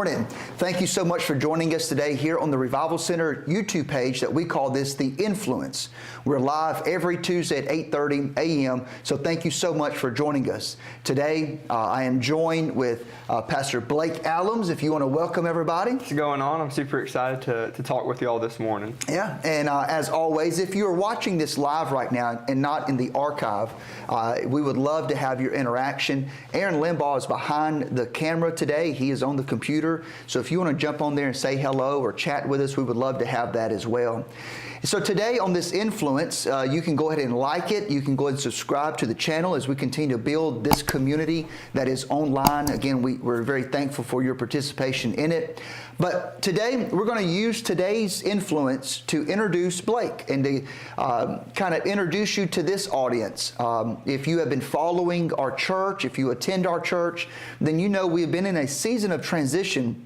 morning. Thank you so much for joining us today here on the Revival Center YouTube page that we call this The Influence. We're live every Tuesday at 8:30 a.m., so thank you so much for joining us. Today, I am joined with Pastor Blake Allums. If you want to welcome everybody. What's going on? I'm super excited to talk with you all this morning. Yeah, and as always, if you're watching this live right now and not in the archive, we would love to have your interaction. Aaron Limbaugh is behind the camera today. He is on the computer. So if you want to jump on there and say hello or chat with us, we would love to have that as well. So today on this Influence, you can go ahead and like it. You can go ahead and subscribe to the channel as we continue to build this community that is online. Again, we're very thankful for your participation in it. But today, we're going to use today's Influence to introduce Blake and to kind of introduce you to this audience. If you have been following our church, if you attend our church, then you know we've been in a season of transition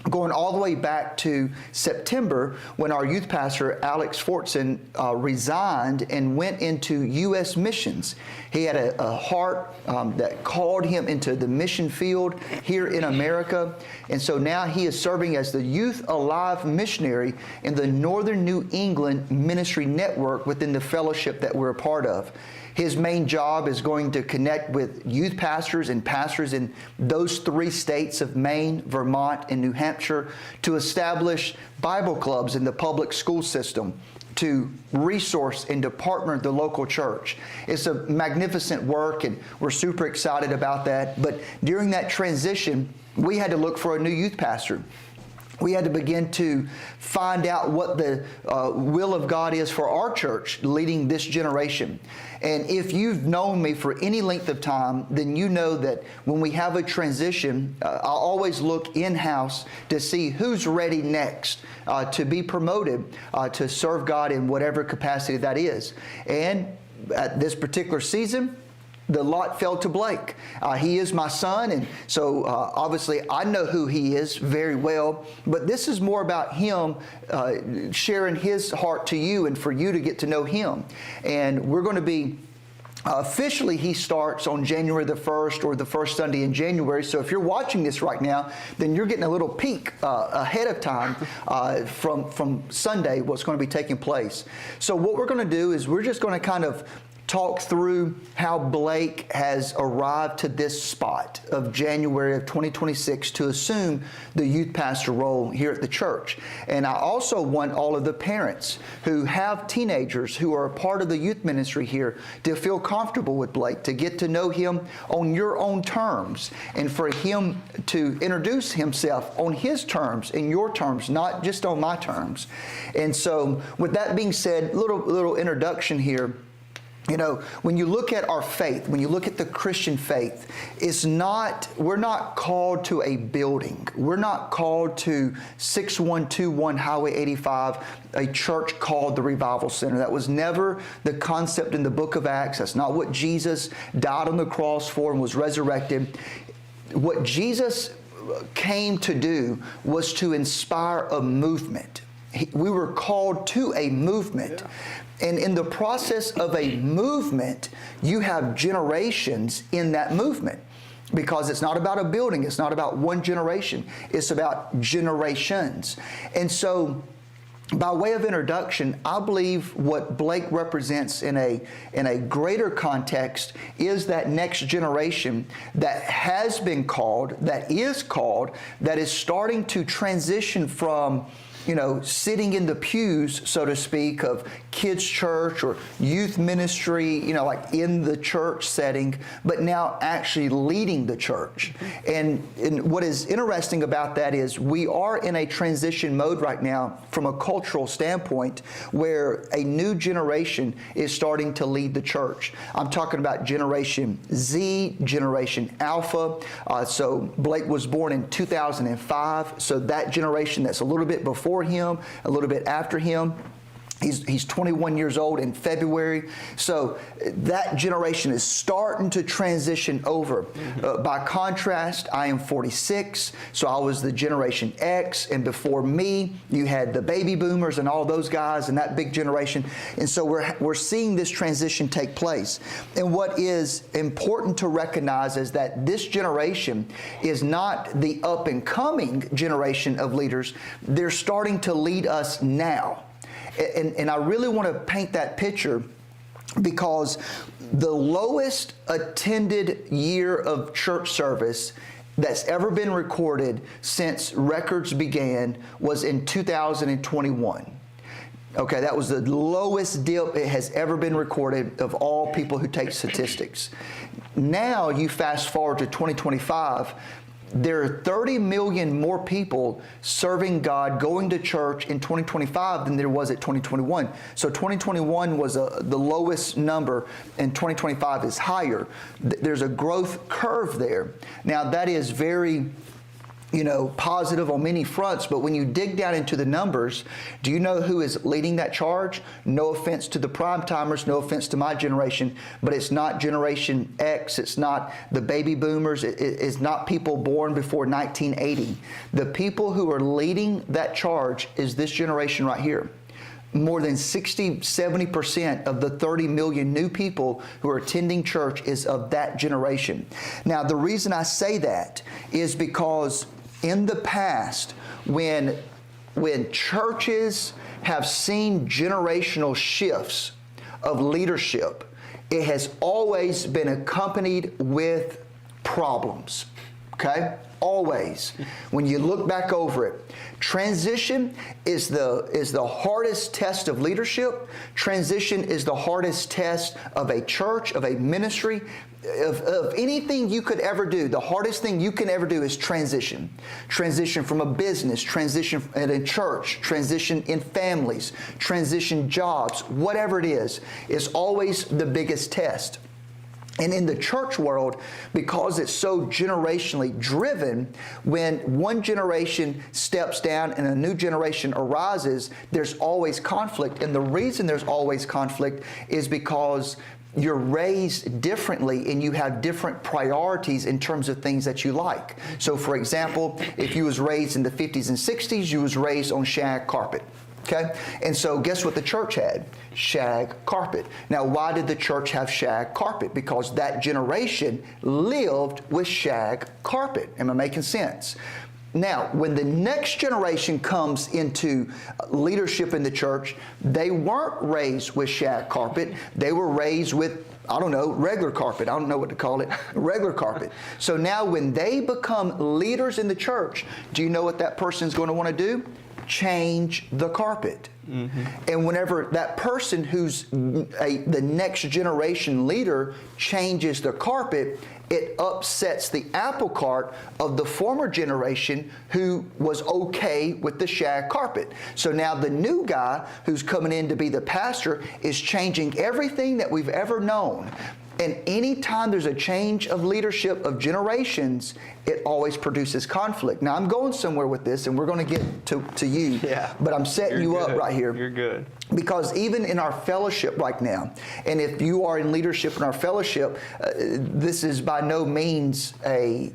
going all the way back to September when our youth pastor, Alex Fortson, resigned and went into U.S. missions. He had a heart that called him into the mission field here in America. And so now he is serving as the Youth Alive missionary in the Northern New England Ministry Network within the fellowship that we're a part of. His main job is going to connect with youth pastors and pastors in those 3 states of Maine, Vermont, and New Hampshire to establish Bible clubs in the public school system, to resource and to partner the local church. It's a magnificent work, and we're super excited about that. But during that transition, we had to look for a new youth pastor. We had to begin to find out what the will of God is for our church leading this generation. And if you've known me for any length of time, then you know that when we have a transition, I'll always look in-house to see who's ready next to be promoted to serve God in whatever capacity that is. And at this particular season, the lot fell to Blake. He is my son, and so obviously I know who he is very well, but this is more about him sharing his heart to you and for you to get to know him. And we're going to be officially, he starts on January the 1st or the first Sunday in January. So if you're watching this right now, then you're getting a little peek ahead of time from Sunday, what's going to be taking place. So what we're going to do is we're just going to kind of talk through how Blake has arrived to this spot of January of 2026 to assume the youth pastor role here at the church. And I also want all of the parents who have teenagers who are a part of the youth ministry here to feel comfortable with Blake, to get to know him on your own terms, and for him to introduce himself on his terms, in your terms, not just on my terms. And so with that being said, little introduction here. You know, when you look at our faith, when you look at the Christian faith, we're not called to a building. We're not called to 6121 Highway 85, a church called the Revival Center. That was never the concept in the book of Acts. That's not what Jesus died on the cross for and was resurrected. What Jesus came to do was to inspire a movement. We were called to a movement. Yeah. And in the process of a movement, you have generations in that movement. Because it's not about a building, it's not about one generation, it's about generations. And so, by way of introduction, I believe what Blake represents in a greater context is that next generation that has been called, that is starting to transition from, you know, sitting in the pews, so to speak, of kids' church or youth ministry, you know, like in the church setting, but now actually leading the church. And what is interesting about that is we are in a transition mode right now from a cultural standpoint where a new generation is starting to lead the church. I'm talking about Generation Z, Generation Alpha. So Blake was born in 2005, so that generation that's a little bit before him, a little bit after him. He's 21 years old in February. So that generation is starting to transition over. By contrast, I am 46, so I was the Generation X, and before me, you had the baby boomers and all those guys and that big generation. And so we're seeing this transition take place. And what is important to recognize is that this generation is not the up and coming generation of leaders. They're starting to lead us now. And I really want to paint that picture because the lowest attended year of church service that's ever been recorded since records began was in 2021. Okay, that was the lowest dip it has ever been recorded of all people who take statistics. Now you fast forward to 2025, there are 30 million more people serving God, going to church in 2025 than there was at 2021. So 2021 was the lowest number, and 2025 is higher. There's a growth curve there. Now that is very positive on many fronts, but when you dig down into the numbers, do you know who is leading that charge? No offense to the prime timers, no offense to my generation, but it's not Generation X, it's not the baby boomers, it's not people born before 1980. The people who are leading that charge is this generation right here. More than 60-70% of the 30 million new people who are attending church is of that generation. Now, the reason I say that is because in the past, when churches have seen generational shifts of leadership, it has always been accompanied with problems, okay? Always. When you look back over it, transition is the hardest test of leadership. Transition is the hardest test of a church, of a ministry, of anything you could ever do. The hardest thing you can ever do is transition. Transition from a business, transition in a church, transition in families, transition jobs, whatever it is always the biggest test. And in the church world, because it's so generationally driven, when one generation steps down and a new generation arises, there's always conflict. And the reason there's always conflict is because you're raised differently and you have different priorities in terms of things that you like. So for example, if you was raised in the 50s and 60s, you was raised on shag carpet. Okay? And so guess what the church had? Shag carpet. Now, why did the church have shag carpet? Because that generation lived with shag carpet. Am I making sense? Now, when the next generation comes into leadership in the church, they weren't raised with shag carpet. They were raised with, I don't know, regular carpet. I don't know what to call it, regular carpet. So now when they become leaders in the church, do you know what that person's going to want to do? Change the carpet. Mm-hmm. And whenever that person who's the next generation leader changes the carpet, it upsets the apple cart of the former generation who was okay with the shag carpet. So now the new guy who's coming in to be the pastor is changing everything that we've ever known. And anytime there's a change of leadership of generations, it always produces conflict. Now, I'm going somewhere with this, and we're going to get to you. Yeah. But I'm setting you up right here. You're good. Because even in our fellowship right now, and if you are in leadership in our fellowship, this is by no means a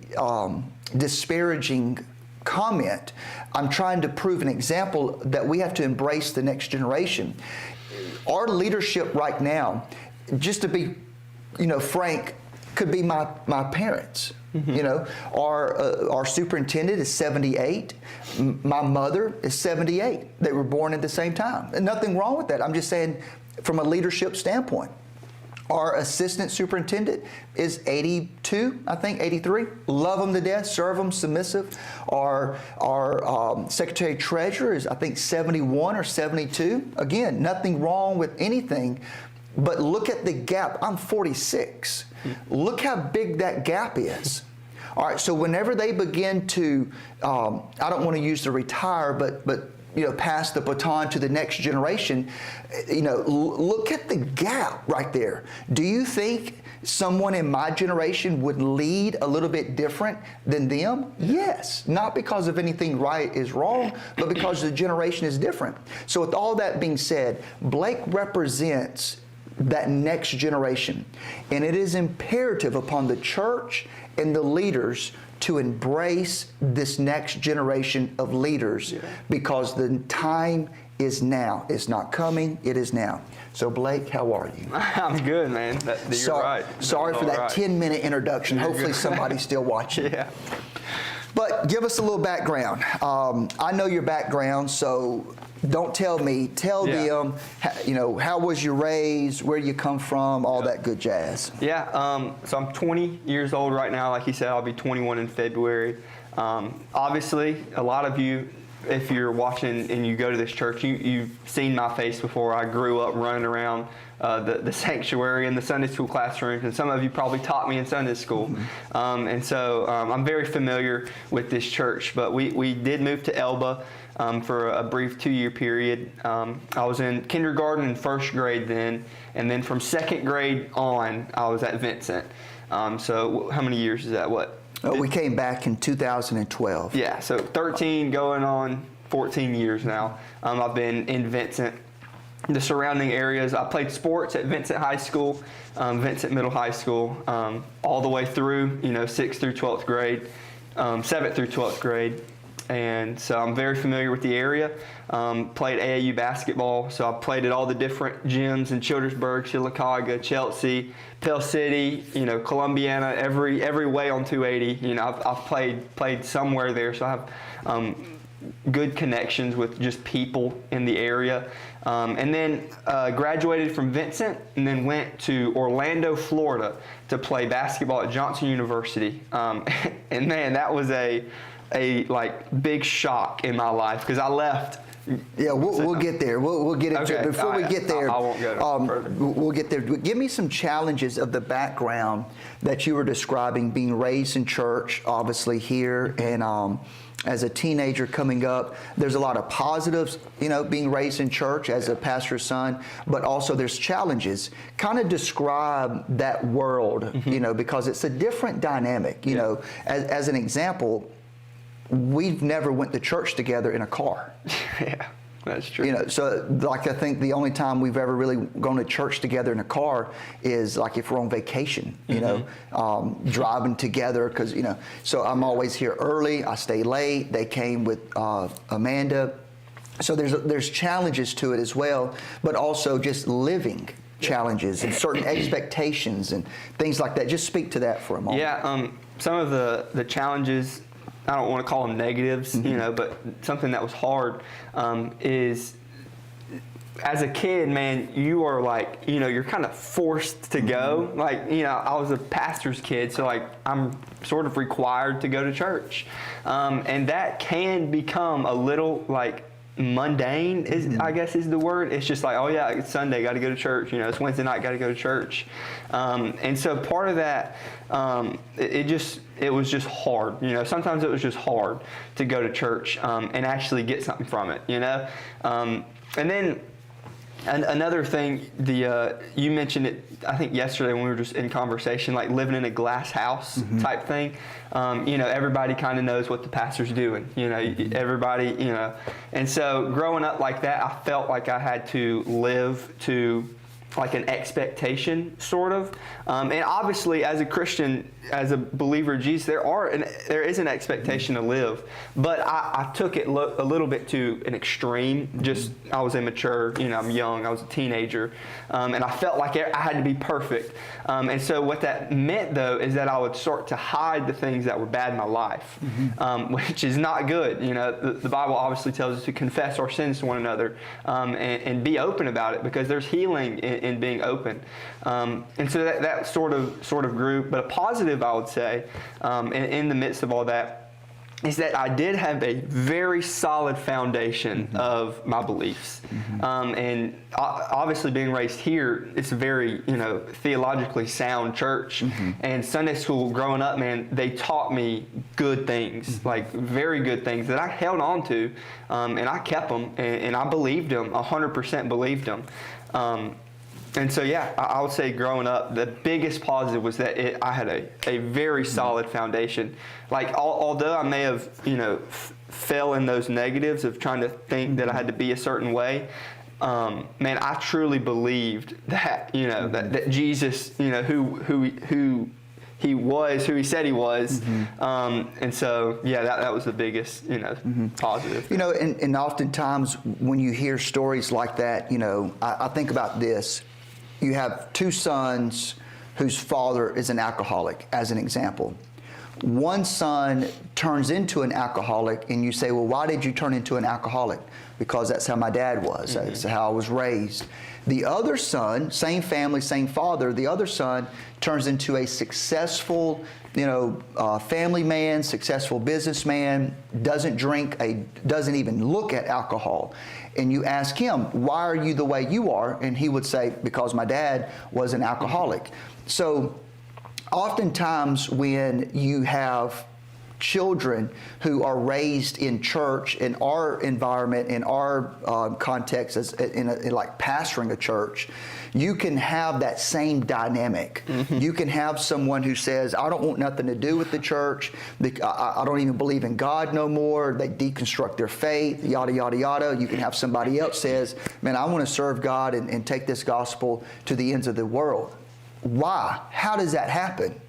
disparaging comment. I'm trying to prove an example that we have to embrace the next generation. Our leadership right now, just to be frank, could be my parents. Mm-hmm. Our superintendent is 78. My mother is 78. They were born at the same time. And nothing wrong with that. I'm just saying from a leadership standpoint. Our assistant superintendent is 82, I think, 83. Love them to death, serve them, submissive. Our secretary treasurer is, I think, 71 or 72. Again, nothing wrong with anything. But look at the gap. I'm 46. Look how big that gap is. All right, so whenever they begin to, I don't want to use the retire, but pass the baton to the next generation, look at the gap right there. Do you think someone in my generation would lead a little bit different than them? Yes. Not because of anything right is wrong, but because the generation is different. So with all that being said, Blake represents that next generation. And it is imperative upon the church and the leaders to embrace this next generation of leaders, because the time is now. It's not coming, it is now. So Blake, how are you? I'm good, man. You're right. Sorry for that 10-minute introduction. Hopefully somebody's still watching. Yeah. But give us a little background. I know your background, so don't tell me. Tell them, how was you raised, where you come from, all that good jazz. Yeah, so I'm 20 years old right now. Like you said, I'll be 21 in February. Obviously, a lot of you, if you're watching and you go to this church, you've seen my face before. I grew up running around the sanctuary and the Sunday school classrooms, and some of you probably taught me in Sunday school. And so I'm very familiar with this church. But we did move to Elba for a brief 2-year period. I was in kindergarten and first grade then, and then from second grade on, I was at Vincent. So how many years is that? We came back in 2012. Yeah, so 13 going on 14 years now. I've been in Vincent, the surrounding areas. I played sports at Vincent High School, Vincent Middle High School, all the way through, 6th through 12th grade, 7th through 12th grade. And so I'm very familiar with the area. Played AAU basketball, so I played at all the different gyms in Childersburg, Chillicothe, Chelsea, Pell City, Columbiana, every way on 280. I've played somewhere there, so I have good connections with just people in the area. And then graduated from Vincent and then went to Orlando, Florida to play basketball at Johnson University. And man, that was a big shock in my life because I left. Yeah, we'll get there. We'll get into it. Before we get there, I won't go further. We'll get there. Give me some challenges of the background that you were describing, being raised in church, obviously here, and as a teenager coming up. There's a lot of positives, being raised in church as a pastor's son, but also there's challenges. Kind of describe that world, because it's a different dynamic. As an example, we've never went to church together in a car. Yeah, that's true. So I think the only time we've ever really gone to church together in a car is like if we're on vacation, driving together because, so I'm always here early. I stay late. They came with Amanda. So there's challenges to it as well, but also just living challenges and certain expectations and things like that. Just speak to that for a moment. Yeah, some of the challenges, I don't want to call them negatives, but something that was hard is as a kid, man, you are you're kind of forced to go. I was a pastor's kid, so I'm sort of required to go to church. And that can become a little mundane, I guess is the word. It's just oh yeah, it's Sunday, got to go to church. It's Wednesday night, got to go to church. And so part of that, it was just hard. Sometimes it was just hard to go to church and actually get something from it. And then another thing, you mentioned it, I think yesterday when we were just in conversation, living in a glass house type thing. Everybody kind of knows what the pastor's doing. Everybody, and so growing up like that, I felt like I had to live to an expectation, sort of. And obviously, as a Christian, as a believer of Jesus, there is an expectation to live. But I took it a little bit to an extreme. Just, I was immature, I'm young, I was a teenager. And I felt like I had to be perfect. And so what that meant, though, is that I would start to hide the things that were bad in my life, which is not good. The Bible obviously tells us to confess our sins to one another and be open about it, because there's healing in being open. And so that sort of grew. But a positive, I would say, in the midst of all that, is that I did have a very solid foundation of my beliefs. And obviously being raised here, it's a very, theologically sound church. And Sunday school growing up, man, they taught me good things, like very good things that I held on to, and I kept them, and I believed them, 100% believed them. And so, yeah, I would say growing up, the biggest positive was that I had a very solid foundation. Like, although I may have, fell in those negatives of trying to think that I had to be a certain way, man, I truly believed that, that Jesus, who he was, who he said he was. And so, yeah, that was the biggest, positive. And oftentimes when you hear stories like that, I think about this. You have two sons whose father is an alcoholic, as an example. One son turns into an alcoholic, and you say, well, why did you turn into an alcoholic? Because that's how my dad was. That's how I was raised. The other son, same family, same father, the other son turns into a successful, family man, successful businessman, doesn't drink, doesn't even look at alcohol. And you ask him, why are you the way you are? And he would say, because my dad was an alcoholic. So oftentimes when you have children who are raised in church, in our environment, in our context, in like pastoring a church, you can have that same dynamic. You can have someone who says, I don't want nothing to do with the church. I don't even believe in God no more. They deconstruct their faith, yada, yada, yada. You can have somebody else says, man, I want to serve God and take this gospel to the ends of the world. Why? How does that happen?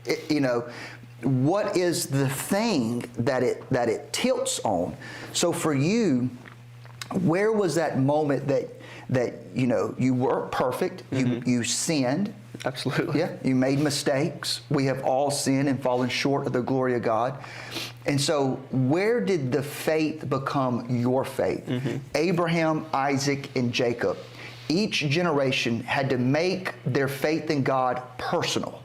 What is the thing that it tilts on? So for you, where was that moment that you weren't perfect, you sinned? Absolutely. Yeah, you made mistakes. We have all sinned and fallen short of the glory of God. And so where did the faith become your faith? Abraham, Isaac, and Jacob. Each generation had to make their faith in God personal.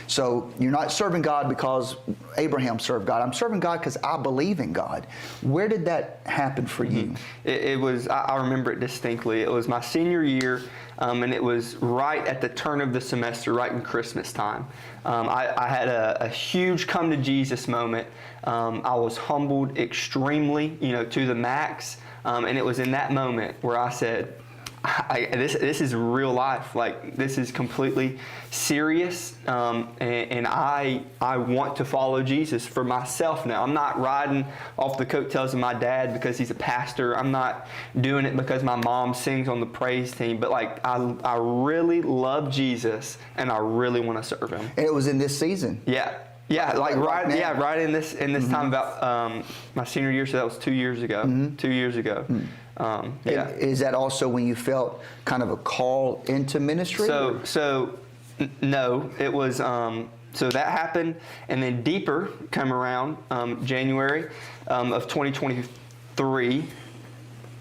So you're not serving God because Abraham served God. I'm serving God because I believe in God. Where did that happen for you? It was, I remember it distinctly. It was my senior year, and it was right at the turn of the semester, right in Christmas time. I had a huge come to Jesus moment. I was humbled extremely, to the max. And it was in that moment where I said, this is real life. Like, this is completely serious, and I want to follow Jesus for myself now. I'm not riding off the coattails of my dad because he's a pastor. I'm not doing it because my mom sings on the praise team. But like, I really love Jesus, and I really want to serve him. And it was in this season. Yeah, like right in this time about my senior year. So that was 2 years ago. 2 years ago. Yeah. Is that also when you felt kind of a call into ministry? No, it was, so that happened, and then Deeper came around January of 2023.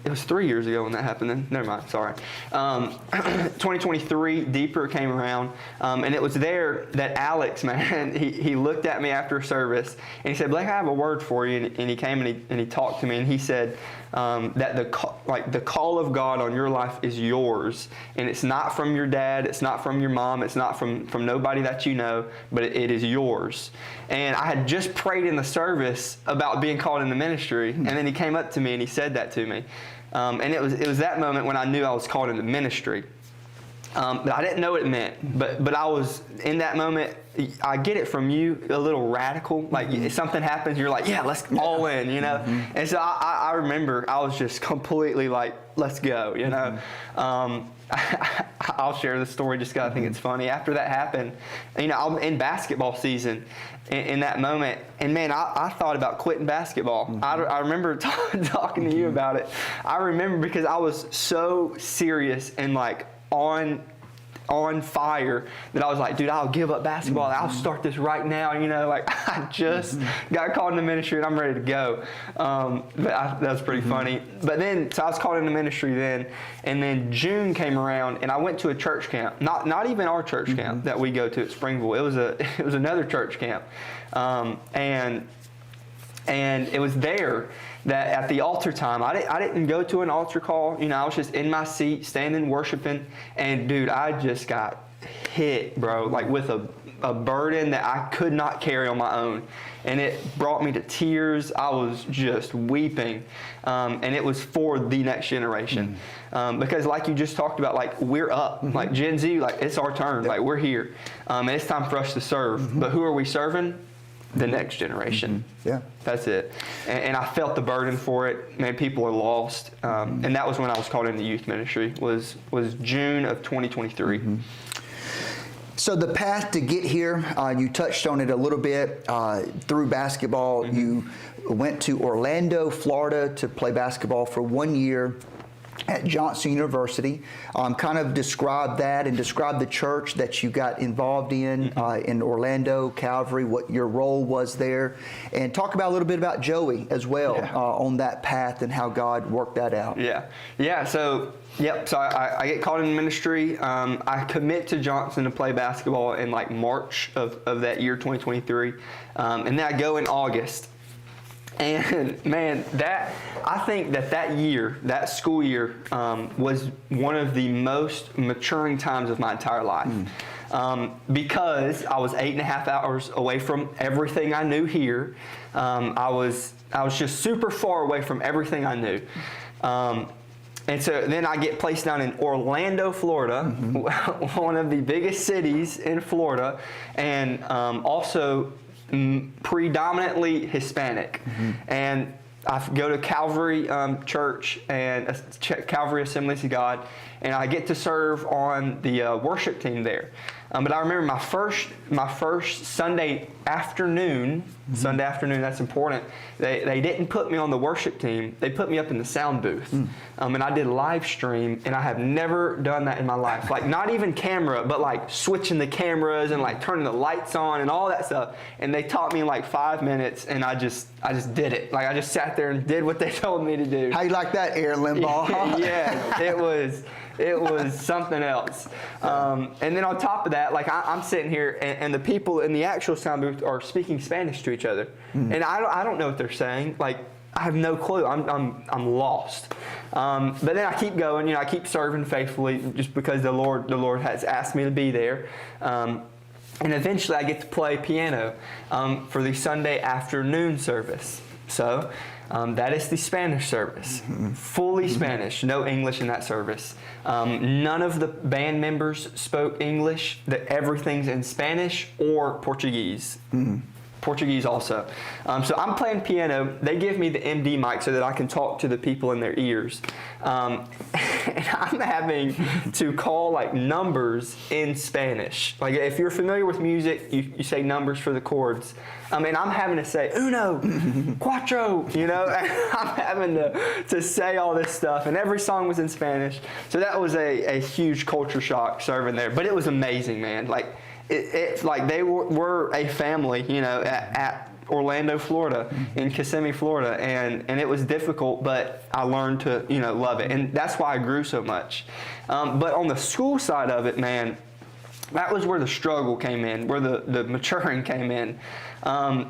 It was 3 years ago when that happened then. Never mind, sorry. 2023, Deeper came around, and it was there that Alex, man, he looked at me after service, and he said, Blake, I have a word for you. And he came and he talked to me, and he said that the call of God on your life is yours, and it's not from your dad, it's not from your mom, it's not from nobody that you know, but it is yours. And I had just prayed in the service about being called into ministry, and then he came up to me and he said that to me. And it was that moment when I knew I was called into ministry. But I didn't know what it meant. But I was, in that moment, I get it from you, a little radical. Like, if something happens, you're like, yeah, let's all in, And so I remember I was just completely like, let's go, I'll share the story just because I think it's funny. After that happened, I'm in basketball season in that moment. And man, I thought about quitting basketball. I remember talking to you about it. I remember because I was so serious and like on fire that I was like, dude, I'll give up basketball. I'll start this right now. Like, I just got called into ministry and I'm ready to go. That was pretty funny. But then, so I was called into ministry then, and then June came around and I went to a church camp. Not even our church camp that we go to at Springville. It was another church camp. And And it was there that at the altar time, I didn't go to an altar call. I was just in my seat, standing, worshiping. And dude, I just got hit, bro, like with a burden that I could not carry on my own. And it brought me to tears. I was just weeping. And it was for the next generation. Because like you just talked about, like we're up. Like Gen Z, like it's our turn. Like we're here. And it's time for us to serve. But who are we serving? The next generation. Yeah. That's it. And I felt the burden for it. Man, people are lost. And that was when I was called into youth ministry, was June of 2023. So the path to get here, you touched on it a little bit through basketball. You went to Orlando, Florida to play basketball for 1 year at Johnson University. Kind of describe that and describe the church that you got involved in Orlando, Calvary, what your role was there, and talk about a little bit about Joey as well on that path and how God worked that out. So I get called into ministry. I commit to Johnson to play basketball in like March of that year, 2023. And then I go in August. And man, I think that year, that school year, was one of the most maturing times of my entire life. Because I was 8.5 hours away from everything I knew here. I was just super far away from everything I knew. And so then I get placed down in Orlando, Florida, one of the biggest cities in Florida, and also predominantly Hispanic. And I go to Calvary Church and Calvary Assemblies of God, and I get to serve on the worship team there. But I remember my first Sunday afternoon. Sunday afternoon, that's important. They didn't put me on the worship team. They put me up in the sound booth. And I did live stream, and I have never done that in my life. Like not even camera, but like switching the cameras and like turning the lights on and all that stuff. And they taught me in like 5 minutes, and I just did it. Like I just sat there and did what they told me to do. How you like that, Aaron Limbaugh? Yeah, it was something else. And then on top of that, like I'm sitting here, and the people in the actual sound booth are speaking Spanish to each other, and I don't know what they're saying. Like I have no clue. I'm lost. But then I keep going. I keep serving faithfully, just because the Lord has asked me to be there. And eventually, I get to play piano for the Sunday afternoon service. So. That is the Spanish service, fully Spanish, no English in that service. None of the band members spoke English. Everything's in Spanish or Portuguese. Portuguese also. So I'm playing piano. They give me the MD mic so that I can talk to the people in their ears. And I'm having to call like numbers in Spanish. Like if you're familiar with music, you say numbers for the chords. And I'm having to say uno, cuatro, and I'm having to say all this stuff. And every song was in Spanish. So that was a huge culture shock serving there. But it was amazing, man. Like it's like they were a family, at Orlando, Florida, in Kissimmee, Florida, and it was difficult, but I learned to love it, and that's why I grew so much. But on the school side of it, man, that was where the struggle came in, where the maturing came in,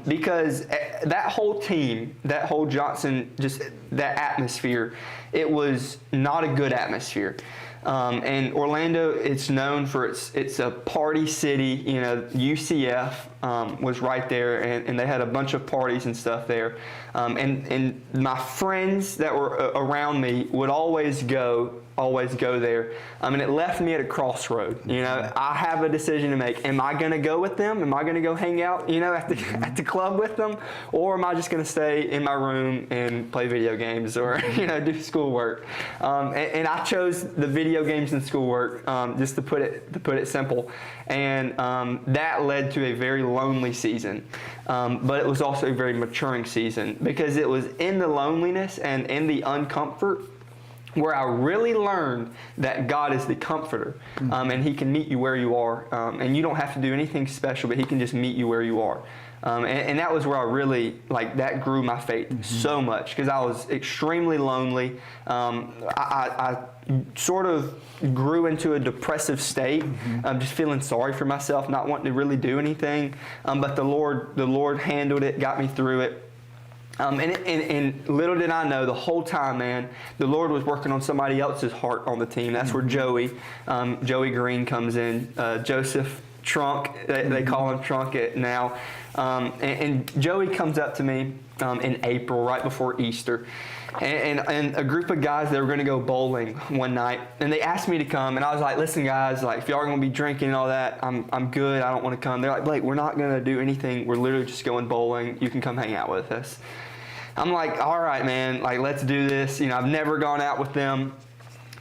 because that whole team, that whole Johnson, just that atmosphere, it was not a good atmosphere. And Orlando, it's known for it's a party city. UCF was right there, and they had a bunch of parties and stuff there. And my friends that were around me would always go there. And it left me at a crossroad. I have a decision to make. Am I going to go with them? Am I going to go hang out, at the club with them? Or am I just going to stay in my room and play video games or, do schoolwork? And I chose the video games and schoolwork, just to put it simple. And that led to a very lonely season. But it was also a very maturing season, because it was in the loneliness and in the uncomfort where I really learned that God is the comforter, and He can meet you where you are, and you don't have to do anything special, but He can just meet you where you are. And that was where I really, that grew my faith so much, because I was extremely lonely. I sort of grew into a depressive state, just feeling sorry for myself, not wanting to really do anything. But the Lord handled it, got me through it. And little did I know, the whole time, man, the Lord was working on somebody else's heart on the team. That's where Joey Green comes in. Joseph Trunk, they call him Trunk now. And Joey comes up to me in April, right before Easter. And a group of guys, they were going to go bowling one night, and they asked me to come, and I was like, listen guys, like if y'all are going to be drinking and all that, I'm good, I don't want to come. They're like, Blake, we're not going to do anything, we're literally just going bowling, you can come hang out with us. I'm like, all right man, like let's do this. I've never gone out with them.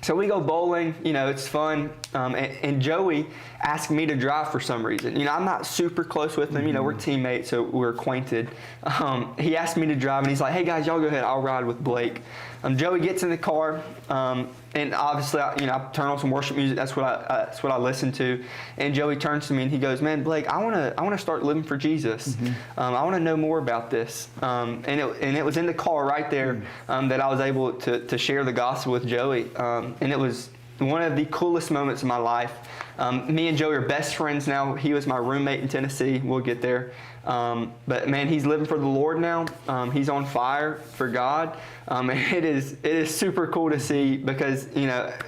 So we go bowling, it's fun, and Joey asked me to drive for some reason. I'm not super close with him, we're teammates, so we're acquainted. He asked me to drive, and he's like, hey guys, y'all go ahead, I'll ride with Blake. Joey gets in the car, and obviously, I turn on some worship music. That's what I listen to. And Joey turns to me and he goes, "Man, Blake, I want to start living for Jesus. I want to know more about this." And it was in the car right there that I was able to share the gospel with Joey. And it was one of the coolest moments of my life. Me and Joey are best friends now. He was my roommate in Tennessee. We'll get there. But man, he's living for the Lord now. He's on fire for God. It is super cool to see because,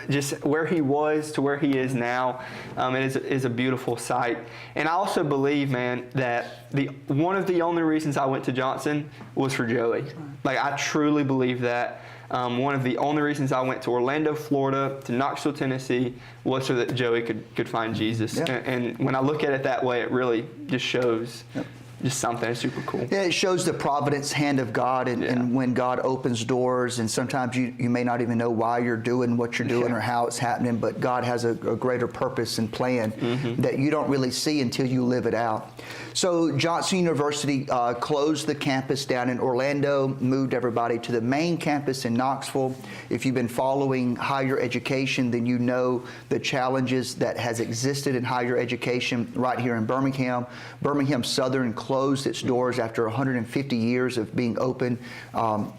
just where he was to where he is now, it is a beautiful sight. And I also believe, man, that one of the only reasons I went to Johnson was for Joey. Like, I truly believe that. One of the only reasons I went to Orlando, Florida, to Knoxville, Tennessee, was so that Joey could find Jesus. Yep. And when I look at it that way, it really just shows just something super cool. Yeah, it shows the providence hand of God, and when God opens doors, and sometimes you may not even know why you're doing what you're doing or how it's happening, but God has a greater purpose and plan that you don't really see until you live it out. So Johnson University closed the campus down in Orlando, moved everybody to the main campus in Knoxville. If you've been following higher education, then you know the challenges that has existed in higher education right here in Birmingham. Birmingham Southern closed its doors after 150 years of being open.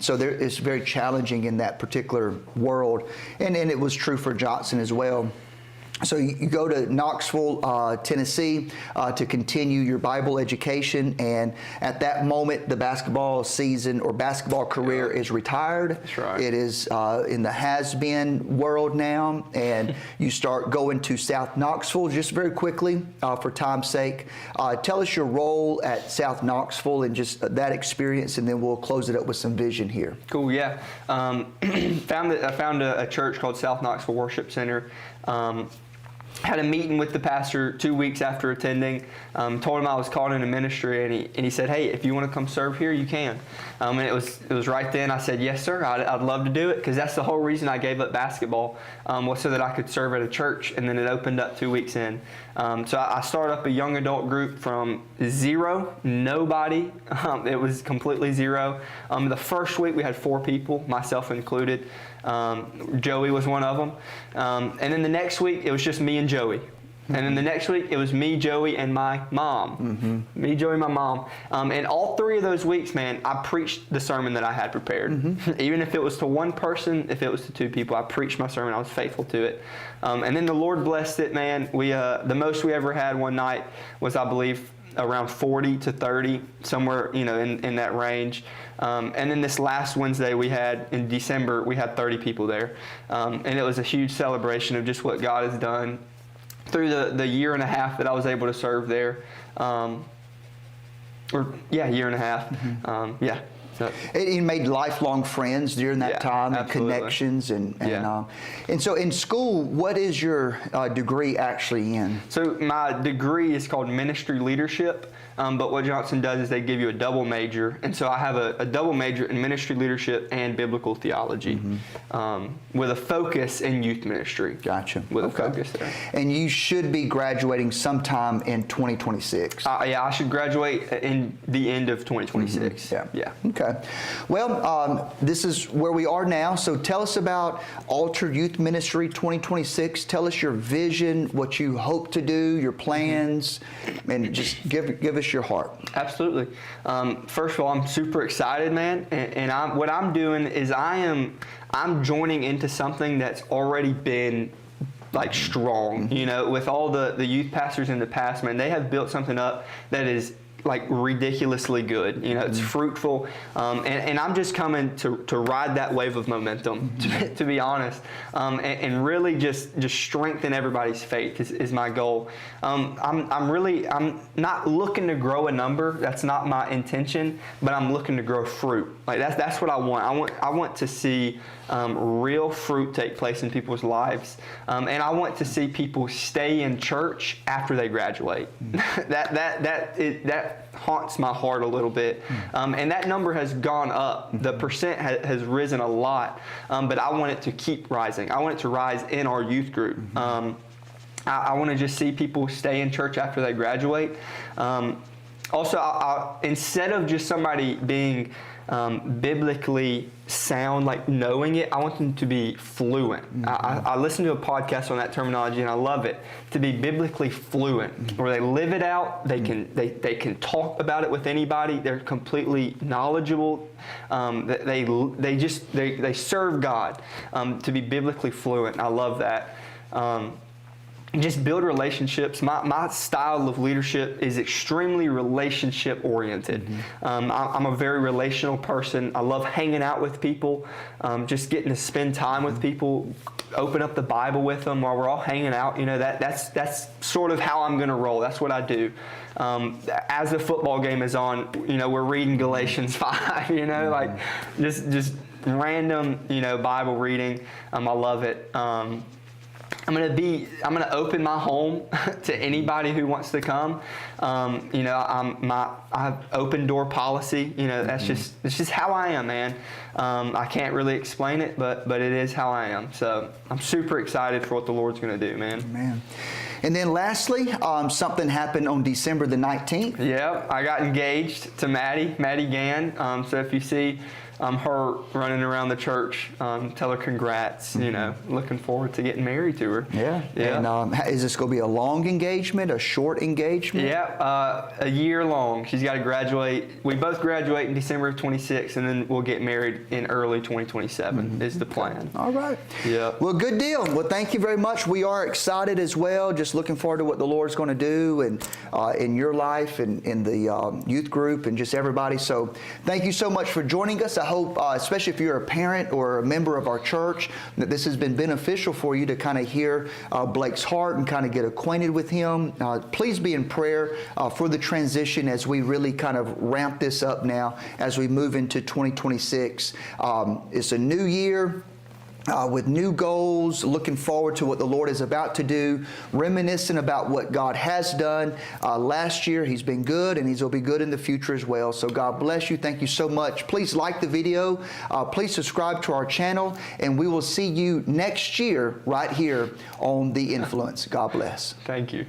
So it's very challenging in that particular world. And it was true for Johnson as well. So you go to Knoxville, Tennessee, to continue your Bible education, and at that moment, the basketball season or basketball career is retired. That's right. It is in the has-been world now, and you start going to South Knoxville. Just very quickly, for time's sake, tell us your role at South Knoxville and just that experience, and then we'll close it up with some vision here. Cool, yeah. I found a church called South Knoxville Worship Center. Had a meeting with the pastor 2 weeks after attending, told him I was called into ministry, and he said, hey, if you want to come serve here, you can. And it was right then I said, yes, sir, I'd love to do it, because that's the whole reason I gave up basketball, was so that I could serve at a church, and then it opened up 2 weeks in. So I started up a young adult group from zero, nobody. It was completely zero. The first week we had 4 people, myself included. Joey was one of them. And then the next week, it was just me and Joey. And then the next week, it was me, Joey, and my mom. Me, Joey, my mom. And all 3 of those weeks, man, I preached the sermon that I had prepared. Even if it was to one person, if it was to 2 people, I preached my sermon. I was faithful to it. And then the Lord blessed it, man. The most we ever had one night was, I believe, around 40 to 30, somewhere, in that range. And then this last Wednesday we had, in December, we had 30 people there. And it was a huge celebration of just what God has done through the year and a half that I was able to serve there. Year and a half. So. You made lifelong friends during that time, and connections, and so in school, what is your degree actually in? So my degree is called ministry leadership, but what Johnson does is they give you a double major, and so I have a double major in ministry leadership and biblical theology, with a focus in youth ministry. Gotcha. With a focus there. And you should be graduating sometime in 2026. I should graduate in the end of 2026. Yeah. Okay. Well, this is where we are now. So tell us about Altar Youth Ministry 2026. Tell us your vision, what you hope to do, your plans, and just give us your heart. Absolutely. First of all, I'm super excited, man. And what I'm doing is I'm joining into something that's already been strong. With all the youth pastors in the past, man, they have built something up that is like ridiculously good. You know, it's fruitful, and I'm just coming to ride that wave of momentum, to be honest, and really just strengthen everybody's faith is my goal. I'm not looking to grow a number. That's not my intention, but I'm looking to grow fruit. Like that's what I want. I want to see real fruit take place in people's lives, and I want to see people stay in church after they graduate. That haunts my heart a little bit, and that number has gone up. The percent has risen a lot, but I want it to keep rising. I want it to rise in our youth group. I want to just see people stay in church after they graduate. Also, instead of just somebody being biblically sound, like knowing it, I want them to be fluent. I listened to a podcast on that terminology, and I love it. To be biblically fluent, where they live it out, they can talk about it with anybody. They're completely knowledgeable. They serve God. To be biblically fluent, I love that. Just build relationships. My style of leadership is extremely relationship oriented. I'm a very relational person. I love hanging out with people, just getting to spend time with people, open up the Bible with them while we're all hanging out. You know, that's sort of how I'm going to roll. That's what I do. As the football game is on, you know, we're reading Galatians 5. You know, like just random, you know, Bible reading. I love it. I'm gonna open my home to anybody who wants to come. You know, I have open door policy. You know, it's just how I am, man. I can't really explain it, but it is how I am. So I'm super excited for what the Lord's gonna do, man. Amen. And then lastly, something happened on December the 19th. Yep, I got engaged to Maddie Gann. So if you see her running around the church, tell her congrats. You know, looking forward to getting married to her. Yeah. And is this going to be a long engagement, a short engagement? Yeah, a year long. She's got to graduate. We both graduate in December of 26, and then we'll get married in early 2027 is the plan. All right. Yeah. Well, good deal. Well, thank you very much. We are excited as well. Just looking forward to what the Lord's going to do and in your life and in the youth group and just everybody. So thank you so much for joining us. I hope, especially if you're a parent or a member of our church, that this has been beneficial for you to kind of hear Blake's heart and kind of get acquainted with him. Please be in prayer for the transition as we really kind of ramp this up now as we move into 2026. It's a new year. With new goals, looking forward to what the Lord is about to do, reminiscing about what God has done last year. He's been good, and He'll be good in the future as well. So God bless you. Thank you so much. Please like the video. Please subscribe to our channel, and we will see you next year right here on The Influence. God bless. Thank you.